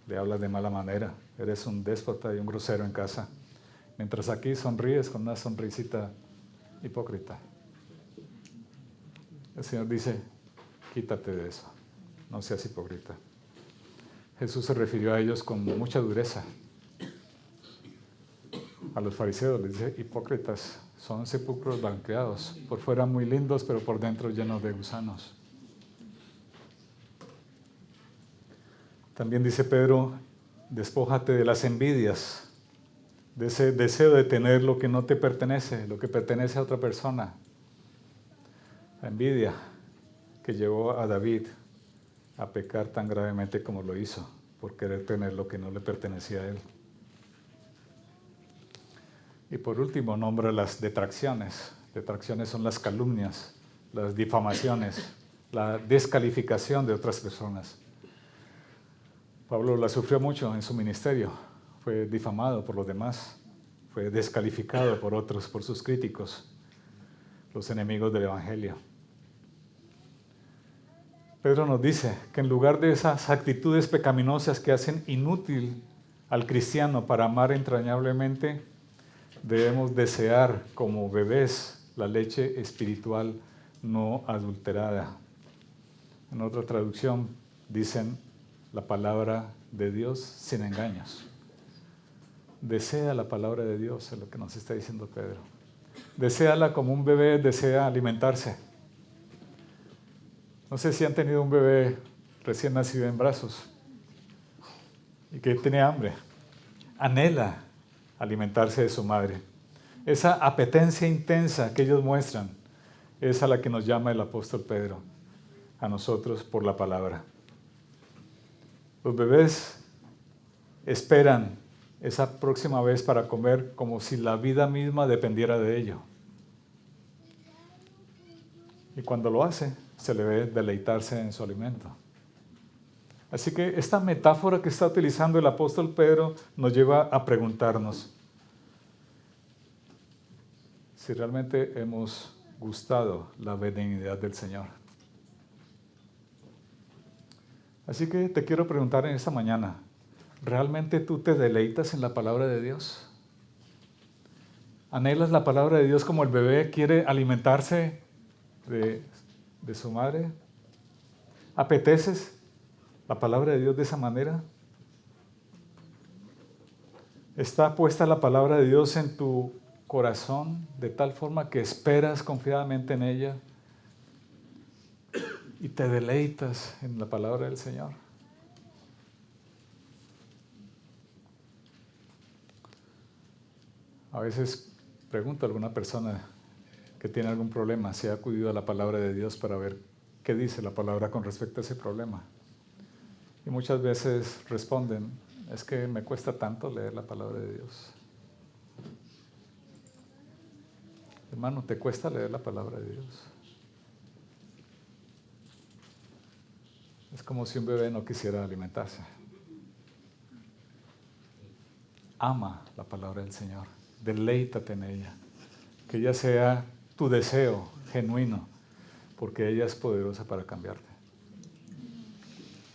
le hablas de mala manera, eres un déspota y un grosero en casa, mientras aquí sonríes con una sonrisita hipócrita. El Señor dice, quítate de eso, no seas hipócrita. Jesús se refirió a ellos con mucha dureza. A los fariseos les dice, hipócritas, son sepulcros blanqueados, por fuera muy lindos, pero por dentro llenos de gusanos. También dice Pedro, despójate de las envidias, de ese deseo de tener lo que no te pertenece, lo que pertenece a otra persona. La envidia que llevó a David a pecar tan gravemente como lo hizo, por querer tener lo que no le pertenecía a él. Y por último, nombra las detracciones. Detracciones son las calumnias, las difamaciones, la descalificación de otras personas. Pablo la sufrió mucho en su ministerio. Fue difamado por los demás, fue descalificado por otros, por sus críticos, los enemigos del Evangelio. Pedro nos dice que en lugar de esas actitudes pecaminosas que hacen inútil al cristiano para amar entrañablemente, debemos desear como bebés la leche espiritual no adulterada. En otra traducción dicen la palabra de Dios sin engaños. Desea la palabra de Dios, es lo que nos está diciendo Pedro. Deséala como un bebé desea alimentarse. No sé si han tenido un bebé recién nacido en brazos y que tiene hambre. Anhela alimentarse de su madre. Esa apetencia intensa que ellos muestran es a la que nos llama el apóstol Pedro, a nosotros por la palabra. Los bebés esperan esa próxima vez para comer como si la vida misma dependiera de ello. Y cuando lo hace, se le ve deleitarse en su alimento. Así que esta metáfora que está utilizando el apóstol Pedro nos lleva a preguntarnos si realmente hemos gustado la benignidad del Señor. Así que te quiero preguntar en esta mañana, ¿realmente tú te deleitas en la palabra de Dios? ¿Anhelas la palabra de Dios como el bebé quiere alimentarse de su madre? ¿Apeteces la palabra de Dios de esa manera? ¿Está puesta la palabra de Dios en tu corazón de tal forma que esperas confiadamente en ella y te deleitas en la palabra del Señor? A veces pregunto a alguna persona que tiene algún problema si ha acudido a la palabra de Dios para ver qué dice la palabra con respecto a ese problema. Y muchas veces responden, es que me cuesta tanto leer la palabra de Dios. Hermano, ¿te cuesta leer la palabra de Dios? Es como si un bebé no quisiera alimentarse. Ama la palabra del Señor, deleítate en ella, que ella sea tu deseo genuino, porque ella es poderosa para cambiarte.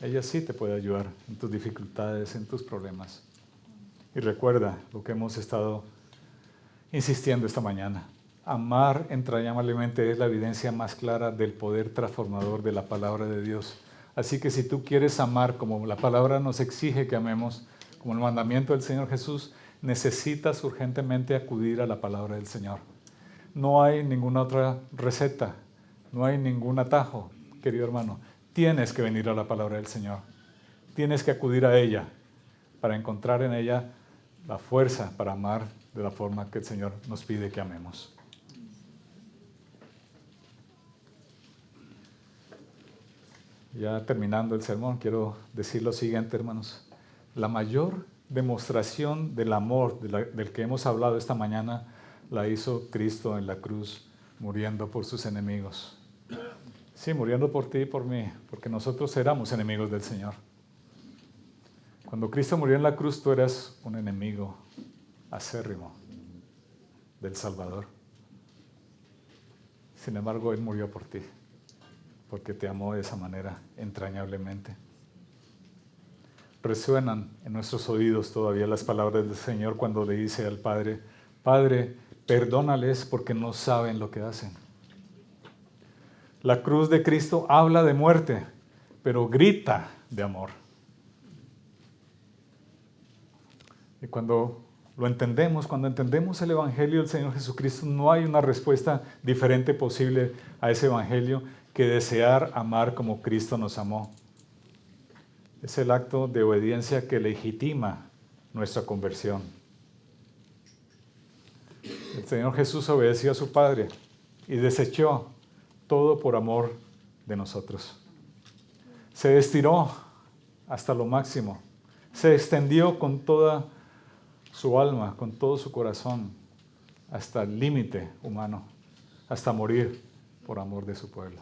Ella sí te puede ayudar en tus dificultades, en tus problemas. Y recuerda lo que hemos estado insistiendo esta mañana. Amar entrañablemente es la evidencia más clara del poder transformador de la palabra de Dios. Así que si tú quieres amar como la palabra nos exige que amemos, como el mandamiento del Señor Jesús, necesitas urgentemente acudir a la palabra del Señor. No hay ninguna otra receta, no hay ningún atajo, querido hermano. Tienes que venir a la palabra del Señor. Tienes que acudir a ella para encontrar en ella la fuerza para amar de la forma que el Señor nos pide que amemos. Ya terminando el sermón, quiero decir lo siguiente, hermanos. La mayor demostración del amor del que hemos hablado esta mañana la hizo Cristo en la cruz, muriendo por sus enemigos. Sí, muriendo por ti y por mí, porque nosotros éramos enemigos del Señor. Cuando Cristo murió en la cruz, tú eras un enemigo acérrimo del Salvador. Sin embargo, Él murió por ti, porque te amó de esa manera entrañablemente. Resuenan en nuestros oídos todavía las palabras del Señor cuando le dice al Padre, Padre, perdónales porque no saben lo que hacen. La cruz de Cristo habla de muerte, pero grita de amor. Y cuando lo entendemos, cuando entendemos el Evangelio del Señor Jesucristo, no hay una respuesta diferente posible a ese Evangelio que desear amar como Cristo nos amó. Es el acto de obediencia que legitima nuestra conversión. El Señor Jesús obedeció a su Padre y desechó todo por amor de nosotros. Se estiró hasta lo máximo, se extendió con toda su alma, con todo su corazón, hasta el límite humano, hasta morir por amor de su pueblo.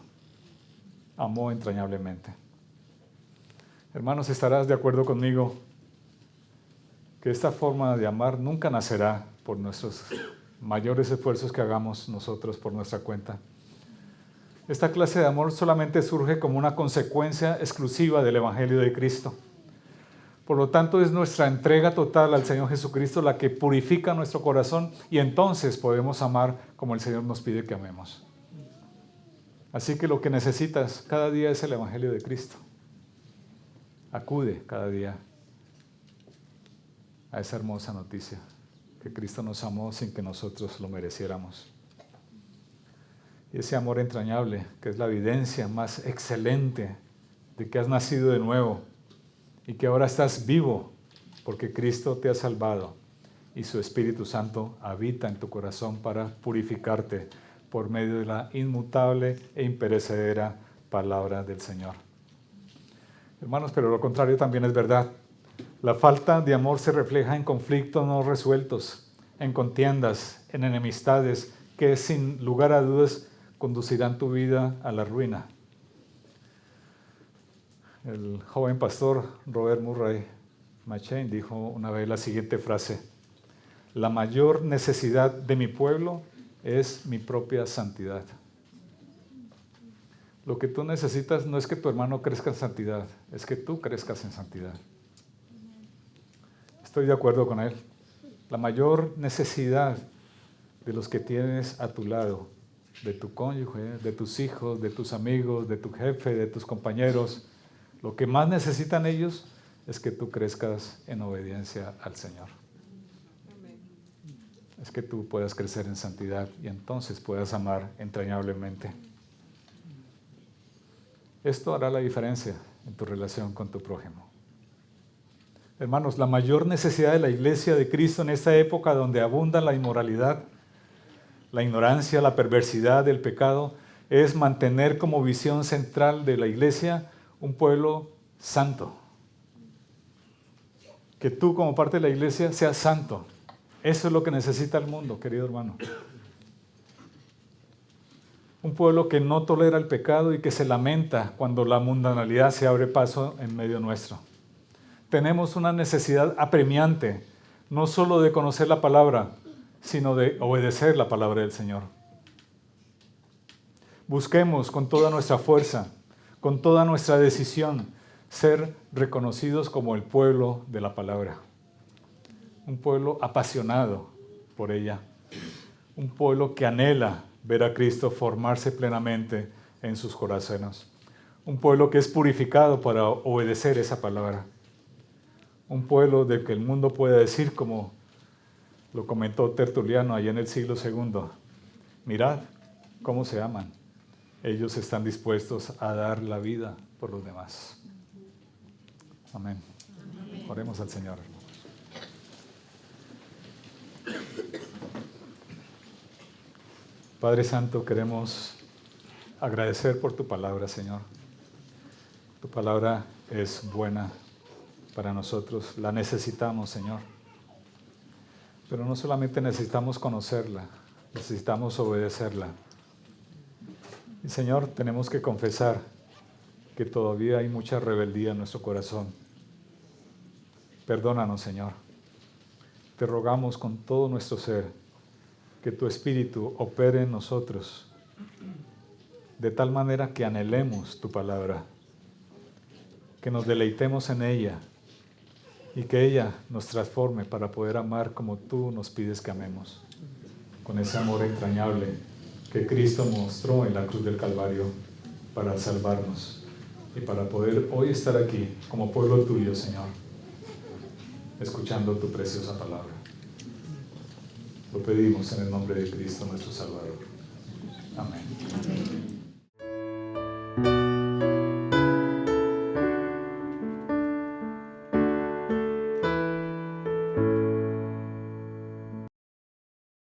Amó entrañablemente. Hermanos, estarás de acuerdo conmigo que esta forma de amar nunca nacerá por nuestros mayores esfuerzos que hagamos nosotros por nuestra cuenta. Esta clase de amor solamente surge como una consecuencia exclusiva del Evangelio de Cristo. Por lo tanto, es nuestra entrega total al Señor Jesucristo la que purifica nuestro corazón y entonces podemos amar como el Señor nos pide que amemos. Así que lo que necesitas cada día es el Evangelio de Cristo. Acude cada día a esa hermosa noticia, que Cristo nos amó sin que nosotros lo mereciéramos. Y ese amor entrañable, que es la evidencia más excelente de que has nacido de nuevo y que ahora estás vivo porque Cristo te ha salvado y su Espíritu Santo habita en tu corazón para purificarte por medio de la inmutable e imperecedera palabra del Señor. Hermanos, pero lo contrario también es verdad. La falta de amor se refleja en conflictos no resueltos, en contiendas, en enemistades que sin lugar a dudas conducirán tu vida a la ruina. El joven pastor Robert Murray M'Cheyne dijo una vez la siguiente frase: la mayor necesidad de mi pueblo es mi propia santidad. Lo que tú necesitas no es que tu hermano crezca en santidad, es que tú crezcas en santidad. Estoy de acuerdo con él. La mayor necesidad de los que tienes a tu lado, de tu cónyuge, de tus hijos, de tus amigos, de tu jefe, de tus compañeros, lo que más necesitan ellos es que tú crezcas en obediencia al Señor. Es que tú puedas crecer en santidad y entonces puedas amar entrañablemente. Esto hará la diferencia en tu relación con tu prójimo. Hermanos, la mayor necesidad de la iglesia de Cristo en esta época donde abunda la inmoralidad, la ignorancia, la perversidad, el pecado, es mantener como visión central de la iglesia un pueblo santo. Que tú como parte de la iglesia seas santo. Eso es lo que necesita el mundo, querido hermano. Un pueblo que no tolera el pecado y que se lamenta cuando la mundanalidad se abre paso en medio nuestro. Tenemos una necesidad apremiante, no solo de conocer la palabra, sino de obedecer la palabra del Señor. Busquemos con toda nuestra fuerza, con toda nuestra decisión, ser reconocidos como el pueblo de la palabra. Un pueblo apasionado por ella. Un pueblo que anhela ver a Cristo formarse plenamente en sus corazones. Un pueblo que es purificado para obedecer esa palabra. Un pueblo del que el mundo puede decir, como lo comentó Tertuliano allá en el siglo II, mirad cómo se aman. Ellos están dispuestos a dar la vida por los demás. Amén. Oremos al Señor. Padre Santo, queremos agradecer por tu palabra, Señor. Tu palabra es buena para nosotros, la necesitamos, Señor. Pero no solamente necesitamos conocerla, necesitamos obedecerla. Y Señor, tenemos que confesar que todavía hay mucha rebeldía en nuestro corazón. Perdónanos, Señor. Te rogamos con todo nuestro ser que tu Espíritu opere en nosotros de tal manera que anhelemos tu palabra, que nos deleitemos en ella y que ella nos transforme para poder amar como tú nos pides que amemos, con ese amor entrañable que Cristo mostró en la cruz del Calvario para salvarnos y para poder hoy estar aquí como pueblo tuyo, Señor. escuchando tu preciosa palabra. Lo pedimos en el nombre de Cristo nuestro Salvador. Amén.